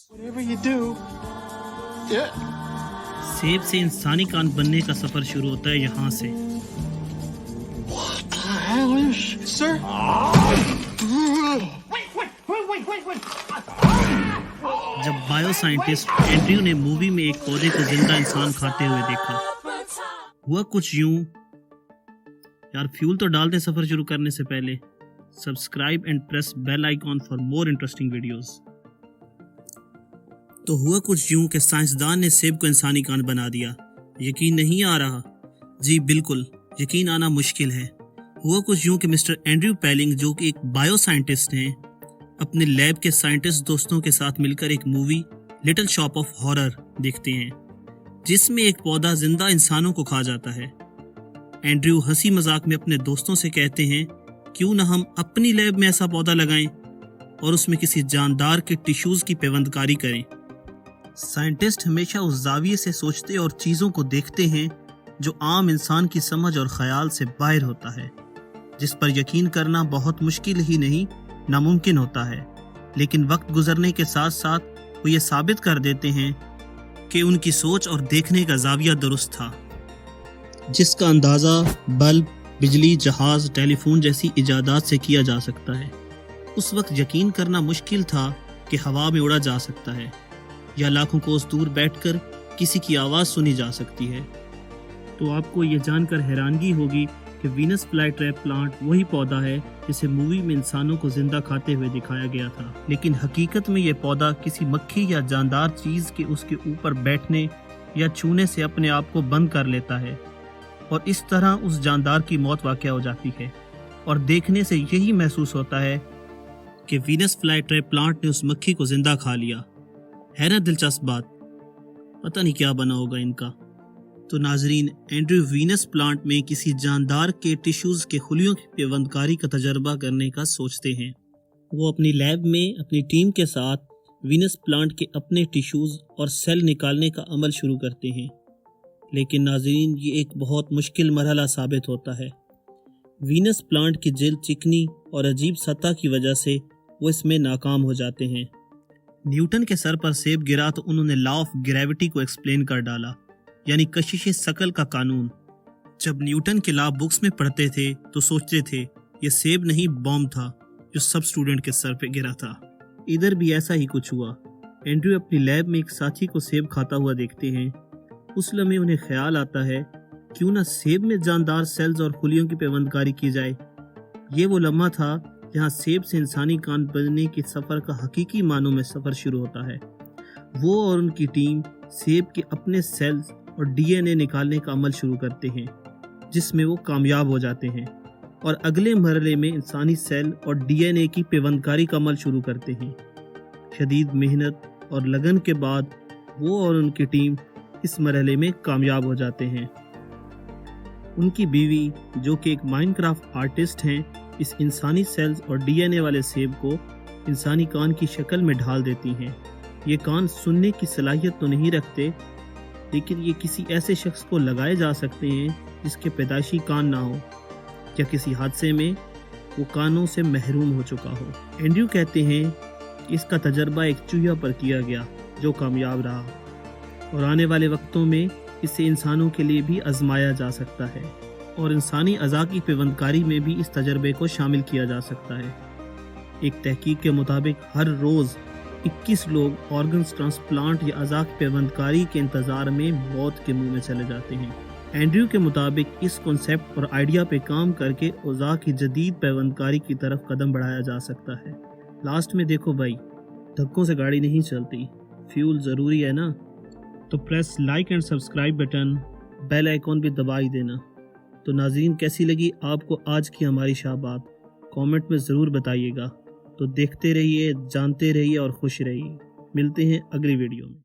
Whatever you do, yeah. सेब से इंसानी कान बनने का सफर शुरू होता है यहाँ से। What the hell is, sir? जब बायो साइंटिस्ट एंड्रयू ने मूवी में एक पौधे को जिंदा इंसान खाते हुए देखा, हुआ कुछ यूं। यार फ्यूल तो डाल दे सफर शुरू करने से पहले। Subscribe and press bell icon for more interesting videos. तो हुआ कुछ यूं कि साइंसदान ने सेब को इंसानी कान बना दिया। यकीन नहीं आ रहा? जी बिल्कुल, यकीन आना मुश्किल है। हुआ कुछ यूं कि मिस्टर एंड्रयू पेलिंग, जो कि एक बायो साइंटिस्ट हैं, अपने लैब के साइंटिस्ट दोस्तों के साथ मिलकर एक movie little shop of horror देखते हैं, जिसमें एक पौधा जिंदा इंसानों को खा जाता है। एंड्रयू हंसी मजाक में अपने दोस्तों से कहते हैं, क्यों ना हम अपनी लैब में ऐसा पौधा लगाएं और उसमें किसी जानदार के टिश्यूज की पेवंदकारी करें। साइंटिस्ट हमेशा उस जाविये से सोचते और चीज़ों को देखते हैं जो आम इंसान की समझ और ख्याल से बाहर होता है, जिस पर यकीन करना बहुत मुश्किल ही नहीं नामुमकिन होता है। लेकिन वक्त गुजरने के साथ साथ वो ये साबित कर देते हैं कि उनकी सोच और देखने का जाविया दुरुस्त था, जिसका अंदाज़ा बल्ब, बिजली, जहाज, टेलीफोन जैसी इजादात से किया जा सकता है। उस वक्त यकीन करना मुश्किल था कि हवा में उड़ा जा सकता है या लाखों कोस दूर बैठकर किसी की आवाज़ सुनी जा सकती है। तो आपको ये जानकर हैरानगी होगी कि वीनस फ्लाईट्रैप प्लांट वही पौधा है जिसे मूवी में इंसानों को जिंदा खाते हुए दिखाया गया था, लेकिन हकीकत में ये पौधा किसी मक्खी या जानदार चीज़ के उसके ऊपर बैठने या छूने से अपने आप को बंद कर लेता है और इस तरह उस जानदार की मौत वाक़या हो जाती है। और देखने से यही महसूस होता है कि वीनस फ्लाईट्रैप प्लांट ने उस मक्खी को जिंदा खा लिया। है ना दिलचस्प बात? पता नहीं क्या बना होगा इनका। तो नाजरीन, एंड्रयू वीनस प्लांट में किसी जानदार के टिश्यूज़ के खुलियों की पेवंदकारी का तजर्बा करने का सोचते हैं। वो अपनी लैब में अपनी टीम के साथ वीनस प्लांट के अपने टिश्यूज़ और सेल निकालने का अमल शुरू करते हैं, लेकिन नाजरीन ये एक बहुत मुश्किल मरहला साबित होता है। वीनस प्लांट की जिल्द चिकनी और अजीब सतह की वजह से वो इसमें नाकाम हो जाते हैं। न्यूटन के सर पर सेब गिरा तो उन्होंने लॉ ऑफ ग्रेविटी को एक्सप्लेन कर डाला, यानी कशिश शकल का कानून। जब न्यूटन के लॉ बुक्स में पढ़ते थे तो सोचते थे ये सेब नहीं बॉम्ब था जो सब स्टूडेंट के सर पे गिरा था। इधर भी ऐसा ही कुछ हुआ। एंड्रयू अपनी लैब में एक साथी को सेब खाता हुआ देखते हैं। उस लम्हे उन्हें ख्याल आता है क्यों ना सेब में जानदार सेल्स और खुलियों की पेवंदकारी की जाए। ये वो लम्हा था जहाँ सेब से इंसानी कान बनने के सफ़र का हकीकी मानों में सफ़र शुरू होता है। वो और उनकी टीम सेब के अपने सेल्स और डीएनए निकालने का अमल शुरू करते हैं, जिसमें वो कामयाब हो जाते हैं और अगले मरहले में इंसानी सेल और डीएनए की पेवंदकारी का अमल शुरू करते हैं। शदीद मेहनत और लगन के बाद वो और उनकी टीम इस मरहले में कामयाब हो जाते हैं। उनकी बीवी, जो कि एक माइनक्राफ्ट आर्टिस्ट हैं, इस इंसानी सेल्स और डीएनए वाले सेब को इंसानी कान की शक्ल में ढाल देती हैं। ये कान सुनने की सलाहियत तो नहीं रखते, लेकिन ये किसी ऐसे शख्स को लगाए जा सकते हैं जिसके पैदाइशी कान ना हो या किसी हादसे में वो कानों से महरूम हो चुका हो। एंड्रयू कहते हैं कि इसका तजर्बा एक चूहा पर किया गया जो कामयाब रहा और आने वाले वक्तों में इसे इंसानों के लिए भी आजमाया जा सकता है और इंसानी अज़ा की पेवंदकारी में भी इस तजर्बे को शामिल किया जा सकता है। एक तहकीक के मुताबिक हर रोज़ 21 लोग ऑर्गन्स ट्रांसप्लांट या अज़ा की पेवंदकारी के इंतज़ार में मौत के मुंह में चले जाते हैं। एंड्रयू के मुताबिक इस कॉन्सेप्ट और आइडिया पे काम करके अज़ा की जदीद पेवंदकारी की तरफ कदम बढ़ाया जा सकता है। लास्ट में देखो भाई, धक्कों से गाड़ी नहीं चलती, फ्यूल ज़रूरी है ना। तो press like and subscribe button, bell icon भी दबा ही देना। तो नाज़रीन, कैसी लगी आपको आज की हमारी शाबात? कमेंट में ज़रूर बताइएगा। तो देखते रहिए, जानते रहिए और खुश रहिए। मिलते हैं अगली वीडियो में।